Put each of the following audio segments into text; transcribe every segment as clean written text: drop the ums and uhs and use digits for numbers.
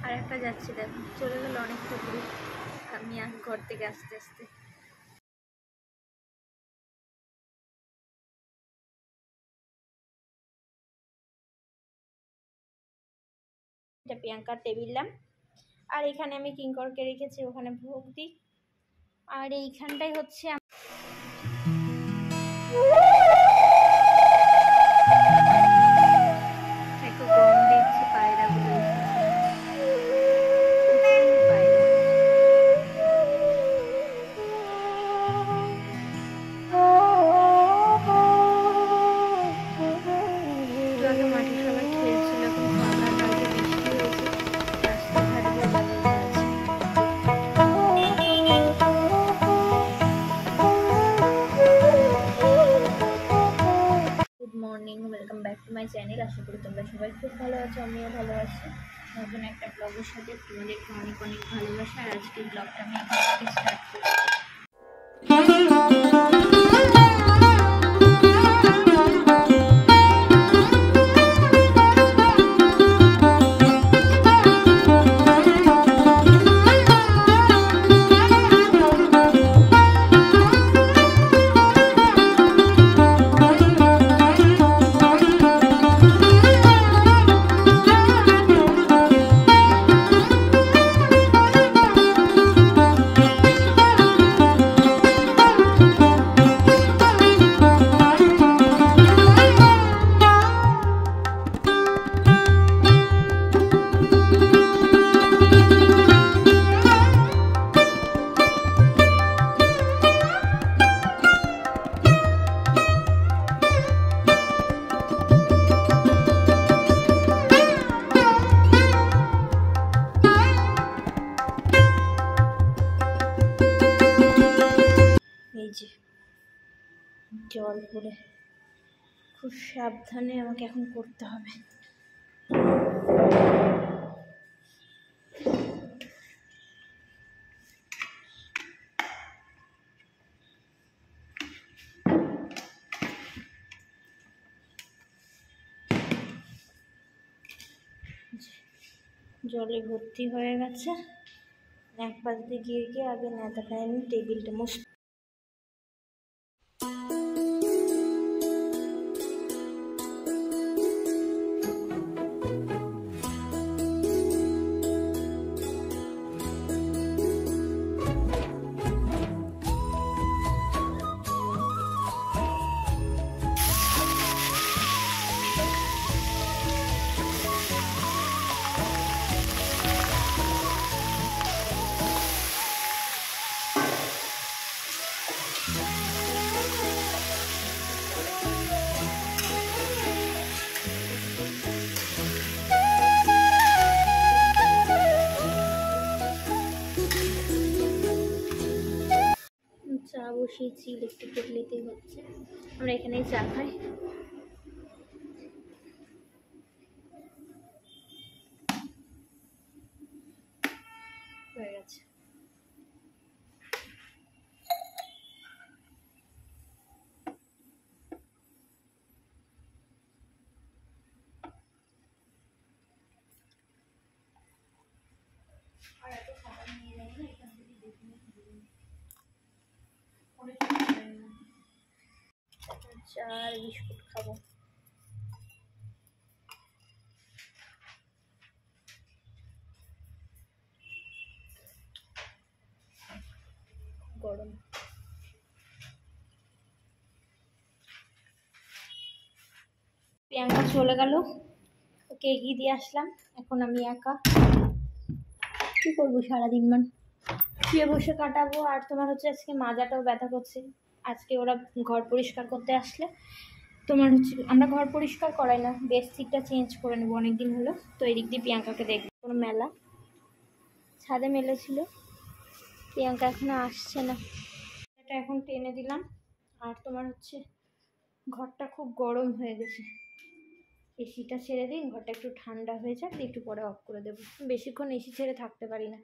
আর একটা যাচ্ছে, দেখো চলে গেল অনেকটা দূরে। আমি ঘর থেকে আস্তে আস্তে এটা প্রিয়াঙ্কার টেবিল ল্যাম্প। আর এখানে আমি কিঙ্করকে রেখেছি, ওখানে ভোগ দিই। আর এইখানটাই হচ্ছে একটু গরম দিচ্ছে, পায়রাগুলো এসেছে, পায়রা। একটু আগে মাঠে সবাই খেলছিল, এখন ফাঁকা, কালকে বৃষ্টি হয়েছে, রাস্তাঘাটগুলো ভিজে আছে। Good morning, welcome back to my channel. আশা করি তোমরা সবাই খুব ভালো আছো, আমিও ভালো আছি। নতুন একটা ব্লগের সাথে তোমাদেরকে অনেক অনেক ভালোবাসা। আর আজকের ব্লগটা আমি এখান থেকে স্টার্ট করছি। এই যে জল পড়ে, খুব সাবধানে আমাকে এখন করতে হবে। জলে ভর্তি হয়ে গেছে, এক পাশ দিয়ে গিয়ে গিয়ে আগে নেতাটায় আমি টেবিলটা মুছ। চা বসিয়েছি, ইলেকট্রিক কেটলিতেই হচ্ছে, আমরা এখানেই চা খাই। হয়ে গেছে। আর এত খাবার নিয়ে যাই না, এখান থেকে দেখে চা আর বিস্কুট খাবো। গরম। প্রিয়াঙ্কা চলে গেল, ওকে এগিয়ে দিয়ে আসলাম। এখন আমি একা কি করবো সারাদিন, শুয়ে বসে কাটাবো। আর তোমার হচ্ছে আজকে মাজাটাও ব্যথা করছে। আজকে ওরা ঘর পরিষ্কার করতে আসলে তোমার হচ্ছে, আমরা ঘর পরিষ্কার করাই না, বেডশিটটা চেঞ্জ করে নেবো, অনেকদিন হলো তো। এই দিক দিয়ে প্রিয়াঙ্কাকে দেখবো, কোনো মেলা ছাদে মেলেছিল, প্রিয়াঙ্কা এখনো আসছে না, এটা এখন টেনে দিলাম। আর তোমার হচ্ছে ঘরটা খুব গরম হয়ে গেছে, এসিটা ছেড়ে দিই, ঘরটা একটু ঠান্ডা হয়ে যাক, একটু পরে অফ করে দেবো। বেশিক্ষণ এসি ছেড়ে থাকতে পারি না।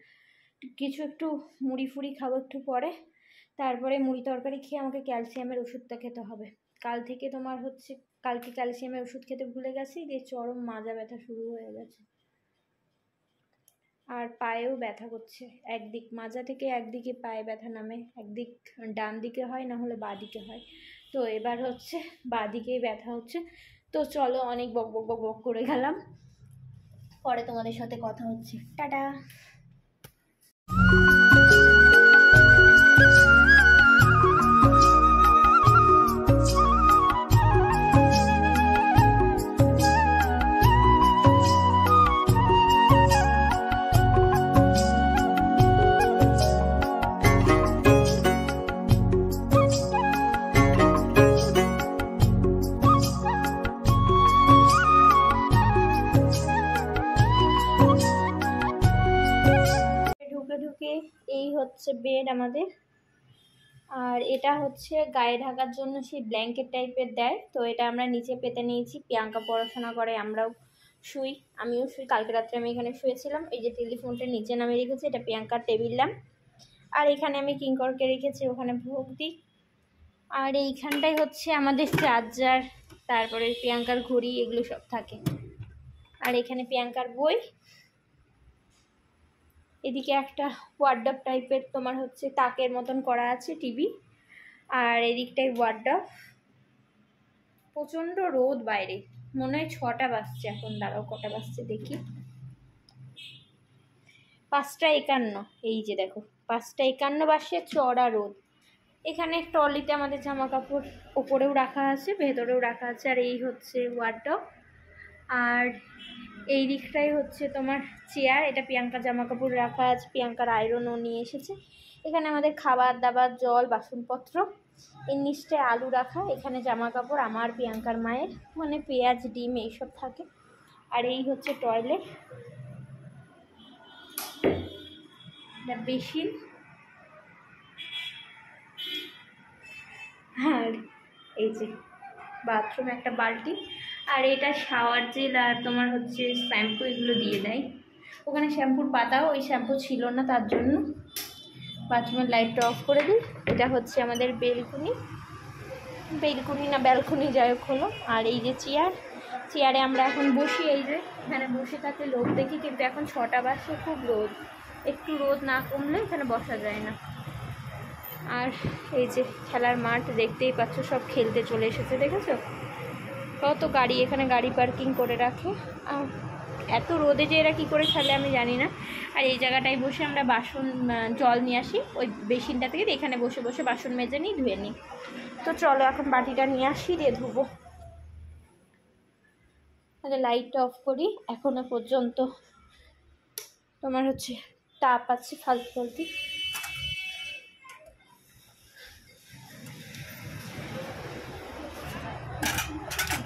কিছু একটু মুড়ি ফুড়ি খাবো একটু পরে, তারপরে মুড়ি তরকারি খেয়ে আমাকে ক্যালসিয়ামের ওষুধটা খেতে হবে। কাল থেকে তোমার হচ্ছে, কালকে ক্যালসিয়ামের ওষুধ খেতে ভুলে গেছি, দিয়ে চরম মাজা ব্যথা শুরু হয়ে গেছে। আর পায়েও ব্যথা করছে, একদিক মাজা থেকে একদিকে পায়ে ব্যথা নামে, একদিক ডান দিকে হয় না হলে বাঁ দিকে হয়। তো এবার হচ্ছে বাঁ দিকেই ব্যথা হচ্ছে। তো চলো, অনেক বক বক বক বক করে গেলাম, পরে তোমাদের সাথে কথা হচ্ছে, টাটা। ঢুকে এই হচ্ছে বেড আমাদের, আর এটা হচ্ছে গায়ে ঢাকার জন্য সেই ব্ল্যাঙ্কেট টাইপের দেয়। তো এটা আমরা নিচে পেতে নিয়েছি, প্রিয়াঙ্কা পড়াশোনা করে, আমরাও শুই, আমিও শুই। কালকে রাত্রে আমি এখানে শুয়েছিলাম। এই যে টেলিফোনটা নিচে নামে রেখেছি, এটা প্রিয়াঙ্কার টেবিল ল্যাম্প। আর এখানে আমি কিঙ্করকে রেখেছি, ওখানে ভোগ দিই। আর এইখানটাই হচ্ছে আমাদের চার্জার, তারপরে প্রিয়াঙ্কার ঘড়ি, এগুলো সব থাকে। আর এখানে প্রিয়াঙ্কার বই। এদিকে একটা ওয়ার্ডরোব টাইপের তোমার হচ্ছে তাকের মতন করা আছে, টিভি। আর এদিকটাই ওয়ার্ডরোব। প্রচণ্ড রোদ বাইরে, মনে হয় 6টা বাজছে এখন, দাঁড়াও কটা বাজছে দেখি, 5টা 51। এই যে দেখো 5টা 51 বাজছে, চড়া রোদ। এখানে ট্রলিতে আমাদের জামা কাপড় ওপরেও রাখা আছে, ভেতরেও রাখা আছে। আর এই হচ্ছে ওয়ার্ডরোব। আর এই দিকটাই হচ্ছে তোমার চেয়ার, এটা প্রিয়াঙ্কার জামা কাপড় রাখা আছে, প্রিয়াঙ্কার আয়রনও নিয়ে এসেছে। এখানে আমাদের খাবার দাবার, জল, বাসনপত্র। এর নিচটায় আলু রাখা, এখানে জামা কাপড় আমার, প্রিয়াঙ্কার মায়ের, মানে পেঁয়াজ, ডিম এইসব থাকে। আর এই হচ্ছে টয়লেট, বেসিন। আর এই যে বাথরুম, একটা বালতি। আর এটা শাওয়ার জেল আর তোমার হচ্ছে শ্যাম্পু, এগুলো দিয়ে দেয়। ওখানে শ্যাম্পুর পাতাও, ওই শ্যাম্পু ছিল না, তার জন্য বাথরুমের লাইটটা অফ করে দিই। এটা হচ্ছে আমাদের বেলকুনি না ব্যালকনি, যাই হোক হলো। আর এই যে চেয়ারে আমরা এখন বসি, এই যে এখানে বসে থাকলে লোক দেখি, কিন্তু এখন 6টা বাজছে, খুব রোদ, একটু রোদ না কমলে এখানে বসা যায় না। আর এই যে খেলার মাঠ, দেখতেই পাচ্ছ, সব খেলতে চলে এসেছে, দেখেছো কত গাড়ি, এখানে গাড়ি পার্কিং করে রাখে। আর এত রোদে যে এরা কী করে খেলে আমি জানি না। আর এই জায়গাটায় বসে আমরা বাসন, জল নিয়ে আসি ওই বেসিনটা থেকে, এখানে বসে বসে বাসন মেজে নিই, ধুয়ে নিই। তো চলো এখন বাটিটা নিয়ে আসি, দিয়ে ধুবো। তাহলে লাইটটা অফ করি। এখনো পর্যন্ত তোমার হচ্ছে তাপ আছে ফালতু ফালতু।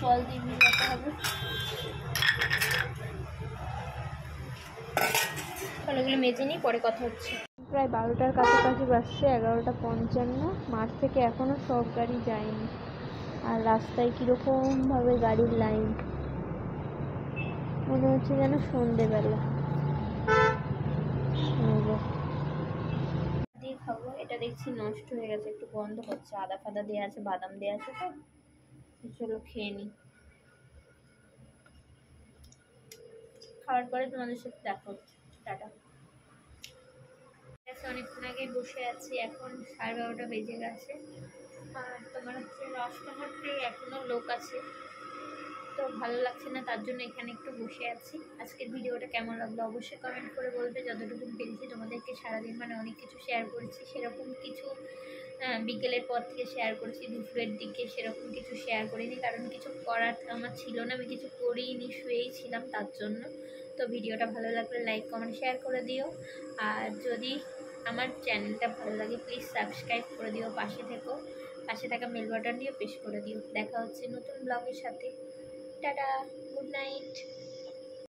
জল দিয়ে যেতে হবে। তাহলে এগুলো মেজে নিই, পরে কথা হচ্ছে। প্রায় 12টার কাছাকাছি বাজছে, 11টা 55। মাঠ থেকে এখনও সব গাড়ি যায়নি। আর রাস্তায় কীরকমভাবে গাড়ির লাইন, মনে হচ্ছে যেন সন্ধেবেলা। দিয়ে খাবো, এটা দেখছি নষ্ট হয়ে গেছে, একটু গন্ধ হচ্ছে, আদা ফাদা দেওয়া আছে, বাদাম দেওয়া আছে, তো চলো খেয়ে নিই। খাওয়ার পরে তোমাদের সাথে দেখা হচ্ছে, টাটা। অনেকক্ষণ আগে বসে আছি, এখন 12:30 বেজে গেছে। আর তোমার হচ্ছে রাস্তাঘাটে এখনও লোক আছে, তো ভালো লাগছে না, তার জন্য এখানে একটু বসে আছি। আজকের ভিডিওটা কেমন লাগলো অবশ্যই কমেন্ট করে বলবে। যতটুকু পেরেছি তোমাদেরকে সারাদিন মানে অনেক কিছু শেয়ার করেছি, সেরকম কিছু বিকেলের পর থেকে শেয়ার করেছি, দুপুরের দিকে সেরকম কিছু শেয়ার করিনি, কারণ কিছু করার আমার ছিল না, আমি কিছু করিনি, শুয়েই ছিলাম তার জন্য। তো ভিডিওটা ভালো লাগলে লাইক কমেন্ট শেয়ার করে দিও। আর যদি আমার চ্যানেলটা ভালো লাগে প্লিজ সাবস্ক্রাইব করে দিও, পাশে থেকো, পাশে থাকা বেল বাটন দিয়ে প্রেস করে দিও। দেখা হচ্ছে নতুন ব্লগের সাথে, টাটা, গুড নাইট।